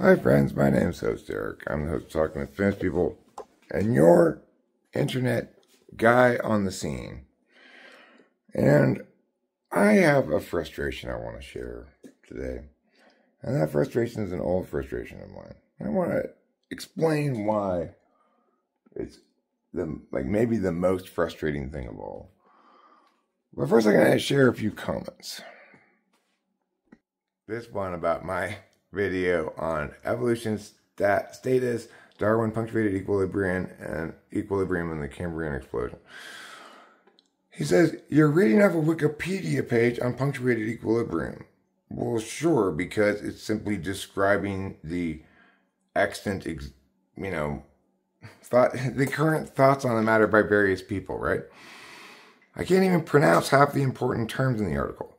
Hi friends, my name is host Eric. I'm the host of Talking with Famous People and your internet guy on the scene. And I have a frustration I want to share today. And that frustration is an old frustration of mine. I want to explain why it's maybe the most frustrating thing of all. But first I'm going to share a few comments. This one about my video on evolution status, Darwin punctuated equilibrium and equilibrium in the Cambrian explosion. He says, you're reading off a Wikipedia page on punctuated equilibrium. Well, sure, because it's simply describing the extant, the current thoughts on the matter by various people, right? I can't even pronounce half the important terms in the article.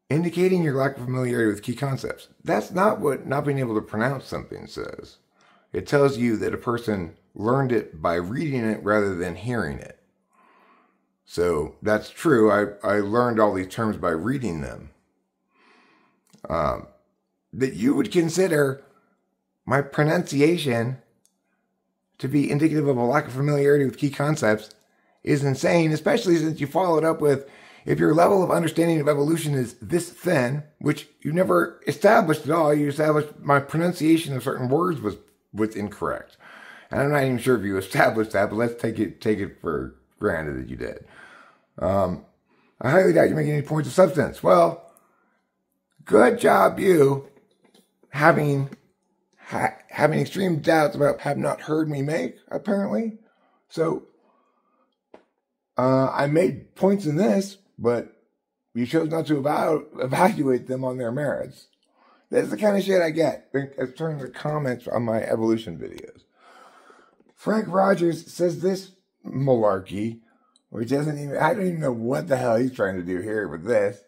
Indicating your lack of familiarity with key concepts. That's not what not being able to pronounce something says. It tells you that a person learned it by reading it rather than hearing it. So that's true. I learned all these terms by reading them. That you would consider my pronunciation to be indicative of a lack of familiarity with key concepts is insane, especially since you followed up with, if your level of understanding of evolution is this thin, which you never established at all, you established my pronunciation of certain words was incorrect. And I'm not even sure if you established that, but let's take it for granted that you did. I highly doubt you're making any points of substance. Well, good job you having extreme doubts about have not heard me make, apparently. So I made points in this, but you chose not to evaluate them on their merits. That's the kind of shit I get in terms of comments on my evolution videos. Frank Rogers says this malarkey, which I don't even know what the hell he's trying to do here with this.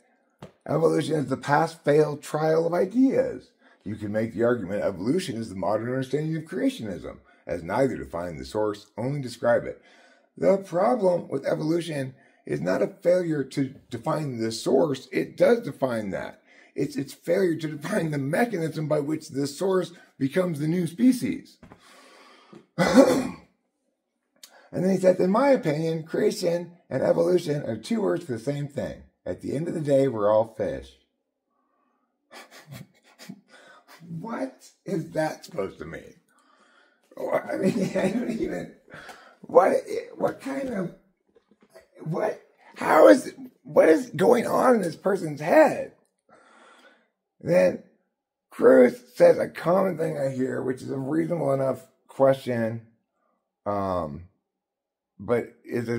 Evolution is the pass-fail trial of ideas. You can make the argument evolution is the modern understanding of creationism, as neither define the source, only describe it. The problem with evolution is not a failure to define the source. It does define that. It's failure to define the mechanism by which the source becomes the new species. And then he said, in my opinion, creation and evolution are two words for the same thing. At the end of the day, we're all fish. What is that supposed to mean? I mean, I don't even... What kind of... What is going on in this person's head? Then Cruz says a common thing I hear, which is a reasonable enough question, but I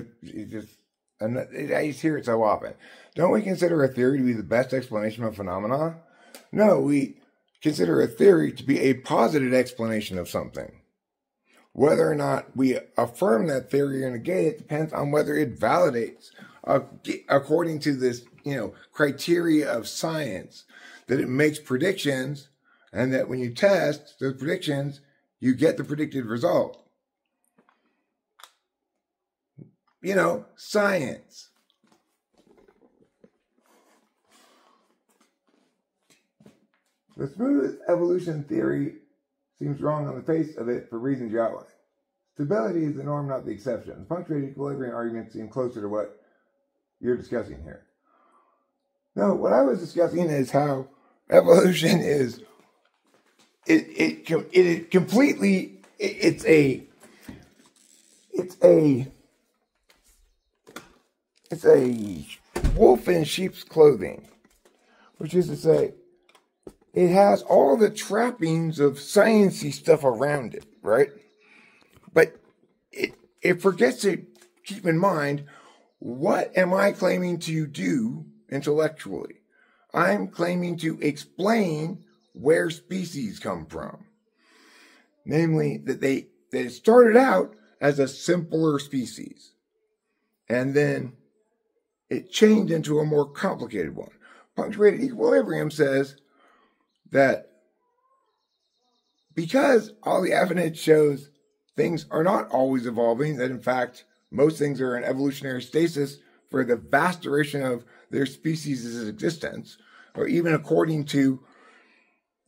just hear it so often. Don't we consider a theory to be the best explanation of a phenomena? No, we consider a theory to be a posited explanation of something. Whether or not we affirm that theory or negate it depends on whether it validates, according to this, criteria of science, that it makes predictions, and that when you test those predictions, you get the predicted result. Science. The smooth evolution theory seems wrong on the face of it for reasons you outline. Stability is the norm, not the exception. The punctuated equilibrium arguments seem closer to what you're discussing here. No, what I was discussing is how evolution is, it's a wolf in sheep's clothing, which is to say, it has all the trappings of sciencey stuff around it, right? But it forgets to keep in mind, what am I claiming to do intellectually? I'm claiming to explain where species come from. Namely, that it started out as a simpler species. And then it changed into a more complicated one. Punctuated equilibrium says that because all the evidence shows things are not always evolving, that in fact, most things are in evolutionary stasis for the vast duration of their species' existence, or even according to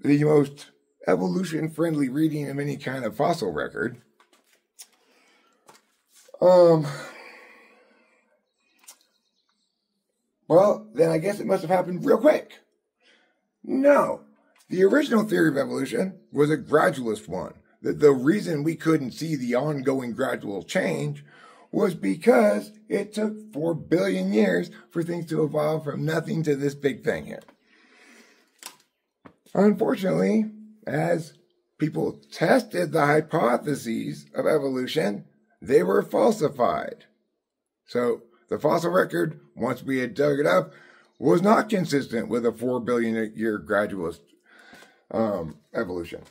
the most evolution-friendly reading of any kind of fossil record. Well, then I guess it must have happened real quick. No. The original theory of evolution was a gradualist one. That the reason we couldn't see the ongoing gradual change was because it took 4 billion years for things to evolve from nothing to this big thing here. Unfortunately, as people tested the hypotheses of evolution, they were falsified. So the fossil record, once we had dug it up, was not consistent with a 4 billion year gradualist evolution.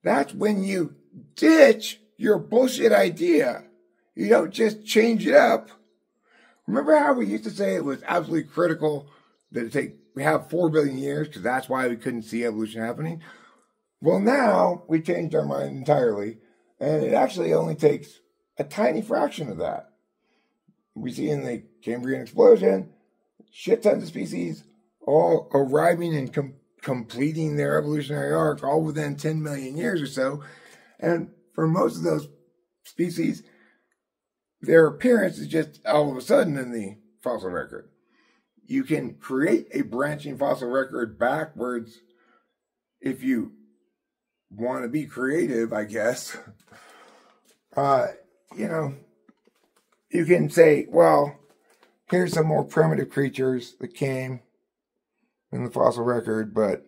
That's when you ditch your bullshit idea. You don't just change it up. Remember how we used to say it was absolutely critical that we have 4 billion years because that's why we couldn't see evolution happening? Well, now we changed our mind entirely, and it actually only takes a tiny fraction of that. We see in the Cambrian explosion, shit tons of species all arriving and completing their evolutionary arc all within 10 million years or so. And for most of those species, their appearance is just all of a sudden in the fossil record. You can create a branching fossil record backwards if you want to be creative, I guess. You can say, well, here's some more primitive creatures that came in the fossil record, but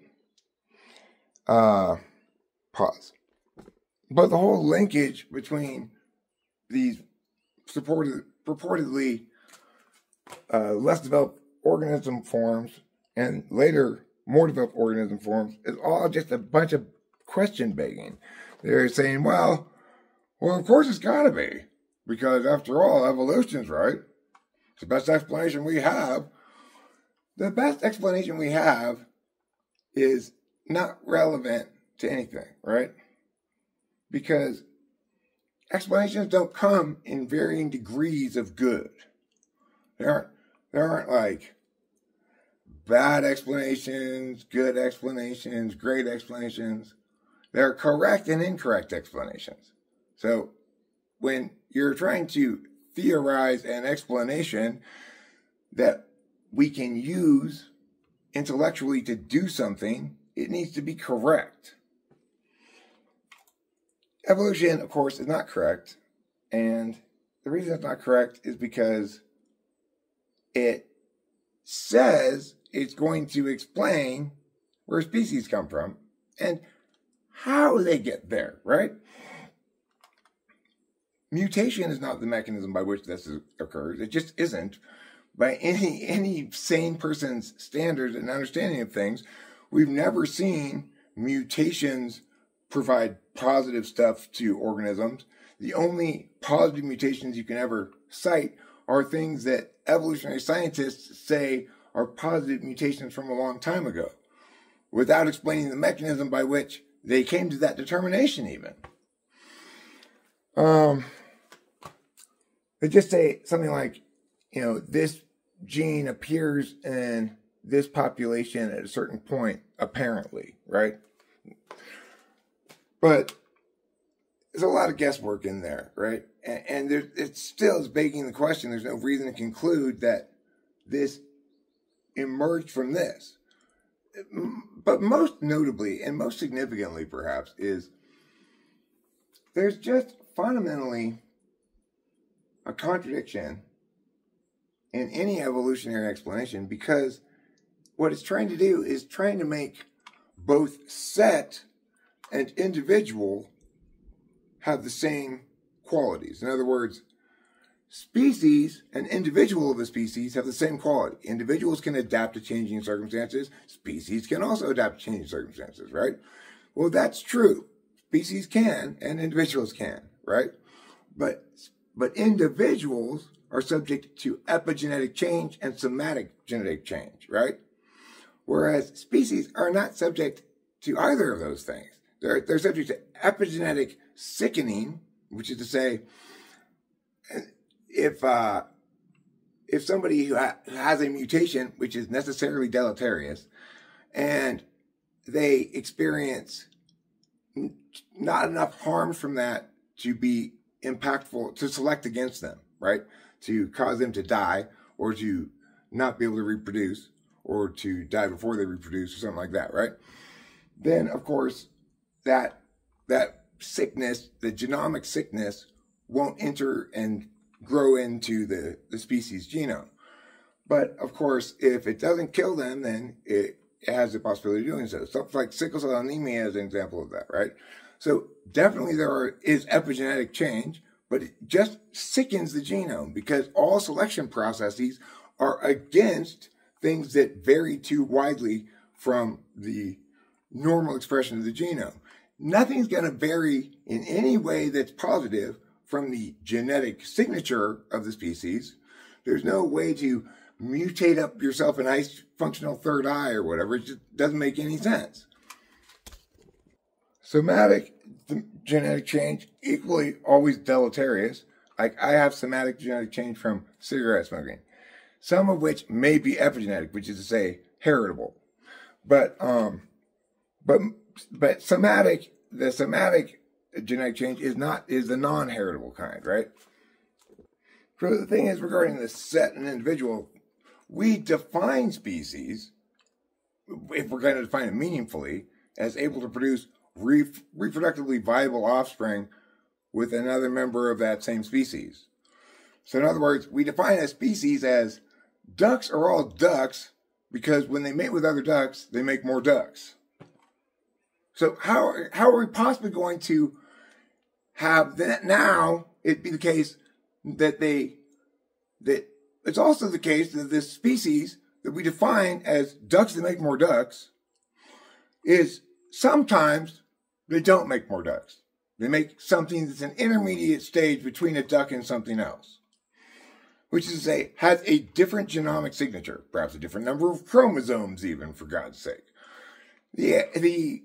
pause. But the whole linkage between these purportedly less developed organism forms and later more developed organism forms is all just a bunch of question begging. They're saying, well, of course it's got to be, because after all, evolution's right. It's the best explanation we have. The best explanation we have is not relevant to anything, right? Because explanations don't come in varying degrees of good. There aren't like bad explanations, good explanations, great explanations. There are correct and incorrect explanations. So when you're trying to theorize an explanation that we can use intellectually to do something, it needs to be correct. Evolution, of course, is not correct. And the reason it's not correct is because it says it's going to explain where species come from and how they get there, right? Mutation is not the mechanism by which this occurs. It just isn't. By any sane person's standards and understanding of things, we've never seen mutations provide positive stuff to organisms. The only positive mutations you can ever cite are things that evolutionary scientists say are positive mutations from a long time ago, without explaining the mechanism by which they came to that determination even. They just say something like, this gene appears in this population at a certain point, apparently, right? But there's a lot of guesswork in there, right? And it still is begging the question. There's no reason to conclude that this emerged from this. But most notably, and most significantly perhaps, is there's just fundamentally a contradiction in any evolutionary explanation, because what it's trying to do is trying to make both set and individual have the same qualities. In other words, species and individual of a species have the same quality. Individuals can adapt to changing circumstances. Species can also adapt to changing circumstances, right? Well, that's true. Species can and individuals can, right? But individuals are subject to epigenetic change and somatic genetic change, right? Whereas species are not subject to either of those things. They're subject to epigenetic sickening, which is to say, if somebody who has a mutation which is necessarily deleterious, and they experience not enough harm from that to be impactful, to select against them, right? To cause them to die, or to not be able to reproduce, or to die before they reproduce, or something like that, right? Then, of course, that sickness, the genomic sickness, won't enter and grow into the species genome. But, of course, if it doesn't kill them, then it has the possibility of doing so. Stuff like sickle cell anemia is an example of that, right? So definitely is epigenetic change, but it just sickens the genome because all selection processes are against things that vary too widely from the normal expression of the genome. Nothing's going to vary in any way that's positive from the genetic signature of the species. There's no way to mutate up yourself a nice functional third eye or whatever. It just doesn't make any sense. Somatic genetic change, equally always deleterious. Like I have somatic genetic change from cigarette smoking, some of which may be epigenetic, which is to say heritable. But somatic, the somatic genetic change is the non-heritable kind, right? So the thing is, regarding the set and individual, we define species, if we're going to define it meaningfully, as able to produce reproductively viable offspring with another member of that same species. So in other words, we define a species as ducks are all ducks because when they mate with other ducks, they make more ducks. So how are we possibly going to have that now it be the case that it's also the case that this species that we define as ducks that make more ducks is sometimes they don't make more ducks. They make something that's an intermediate stage between a duck and something else, which is to say, has a different genomic signature, perhaps a different number of chromosomes even, for God's sake. The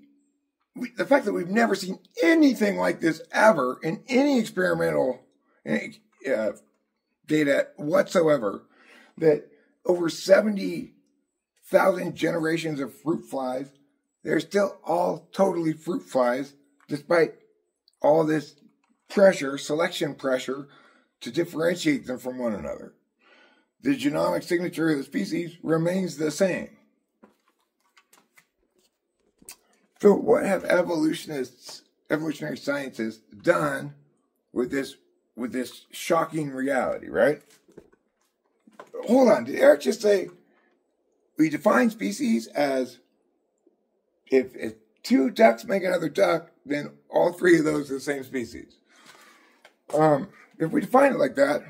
fact that we've never seen anything like this ever in any experimental data whatsoever, that over 70,000 generations of fruit flies, they're still all totally fruit flies, despite all this pressure, selection pressure, to differentiate them from one another. The genomic signature of the species remains the same. So what have evolutionary scientists done with this shocking reality, right? Hold on, did Eric just say we define species as if two ducks make another duck, then all three of those are the same species? If we define it like that,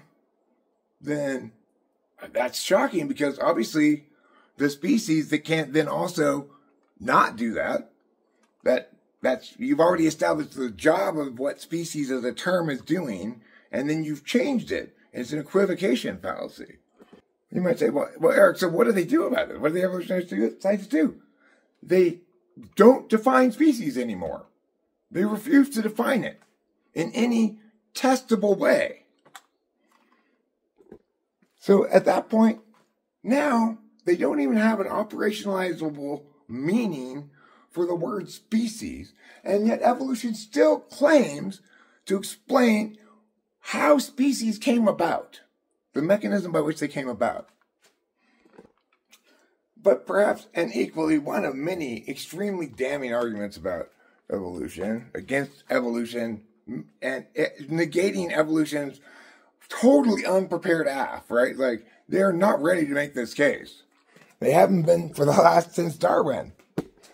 then that's shocking because obviously the species that can't then also not do that's you've already established the job of what species as a term is doing, and then you've changed it. It's an equivocation fallacy. You might say, well, Eric, so what do they do about it? What do the evolutionary scientists do? They don't define species anymore. They refuse to define it in any testable way. So at that point, now they don't even have an operationalizable meaning for the word species, and yet evolution still claims to explain how species came about, the mechanism by which they came about. But perhaps, and equally, one of many extremely damning arguments about evolution, against evolution, and negating evolution's totally unprepared aff, right? Like, they're not ready to make this case. They haven't been since Darwin.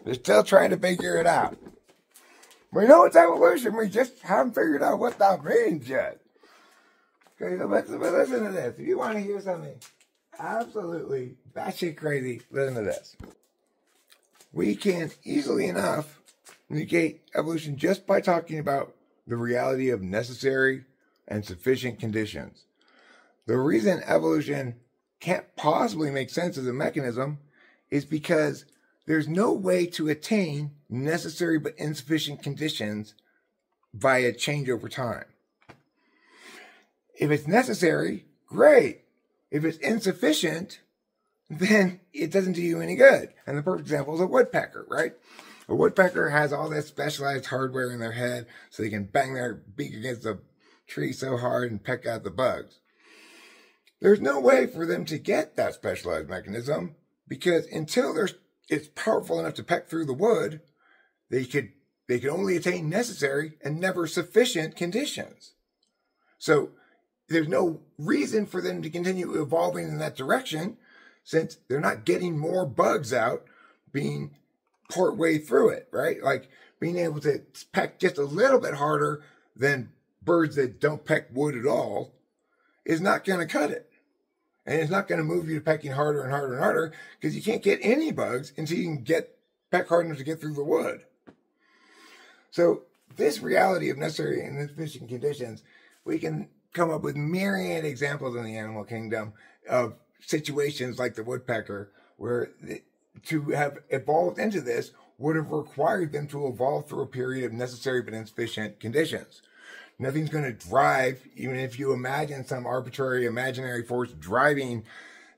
They're still trying to figure it out. We know it's evolution, we just haven't figured out what that means yet. Okay, so listen to this. If you want to hear something absolutely batshit crazy, listen to this. We can easily enough negate evolution just by talking about the reality of necessary and sufficient conditions. The reason evolution can't possibly make sense as a mechanism is because there's no way to attain necessary but insufficient conditions via change over time. If it's necessary, great. If it's insufficient, then it doesn't do you any good. And the perfect example is a woodpecker, right? A woodpecker has all this specialized hardware in their head so they can bang their beak against the tree so hard and peck out the bugs. There's no way for them to get that specialized mechanism because until it's powerful enough to peck through the wood, they could only attain necessary and never sufficient conditions. So there's no reason for them to continue evolving in that direction since they're not getting more bugs out being part way through it, right? Like being able to peck just a little bit harder than birds that don't peck wood at all is not going to cut it. And it's not going to move you to pecking harder and harder and harder because you can't get any bugs until you can peck hard enough to get through the wood. So this reality of necessary and insufficient conditions, we can come up with myriad examples in the animal kingdom of situations like the woodpecker where to have evolved into this would have required them to evolve through a period of necessary but insufficient conditions. Nothing's going to drive, even if you imagine some arbitrary imaginary force driving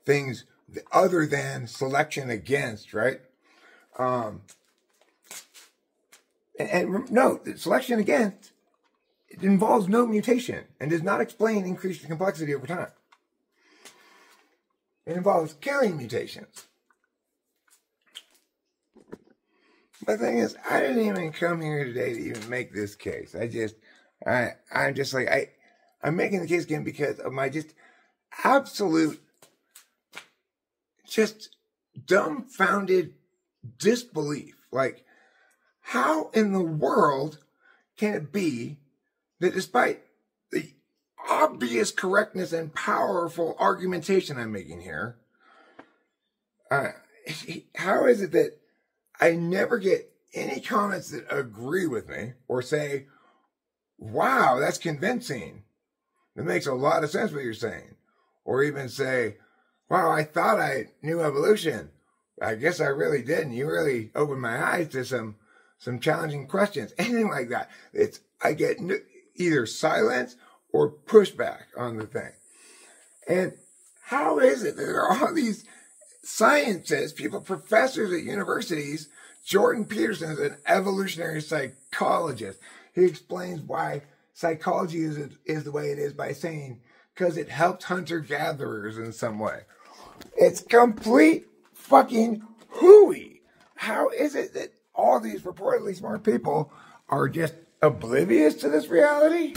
things other than selection against, right? And note, selection against, it involves no mutation and does not explain increased complexity over time. It involves killing mutations. The thing is, I didn't even come here today to even make this case. I'm just like, I'm making the case again because of my just absolute, just dumbfounded disbelief. Like, how in the world can it be that despite the obvious correctness and powerful argumentation I'm making here, how is it that I never get any comments that agree with me or say, wow, that's convincing. That makes a lot of sense what you're saying. Or even say, wow, I thought I knew evolution. I guess I really didn't. You really opened my eyes to some challenging questions. Anything like that. I get either silence or pushback on the thing. And how is it that there are all these scientists, people, professors at universities? Jordan Peterson is an evolutionary psychologist. He explains why psychology is the way it is by saying, because it helped hunter-gatherers in some way. It's complete fucking hooey. How is it that all these reportedly smart people are just oblivious to this reality?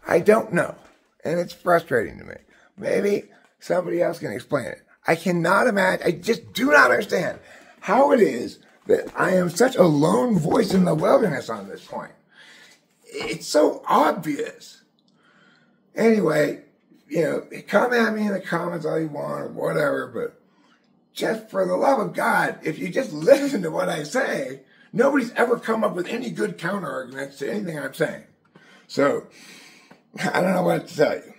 I don't know. And it's frustrating to me. Maybe somebody else can explain it. I cannot imagine, I just do not understand how it is that I am such a lone voice in the wilderness on this point. It's so obvious. Anyway, come at me in the comments all you want or whatever, but just for the love of God, if you just listen to what I say, nobody's ever come up with any good counter arguments to anything I'm saying. So, I don't know what to tell you.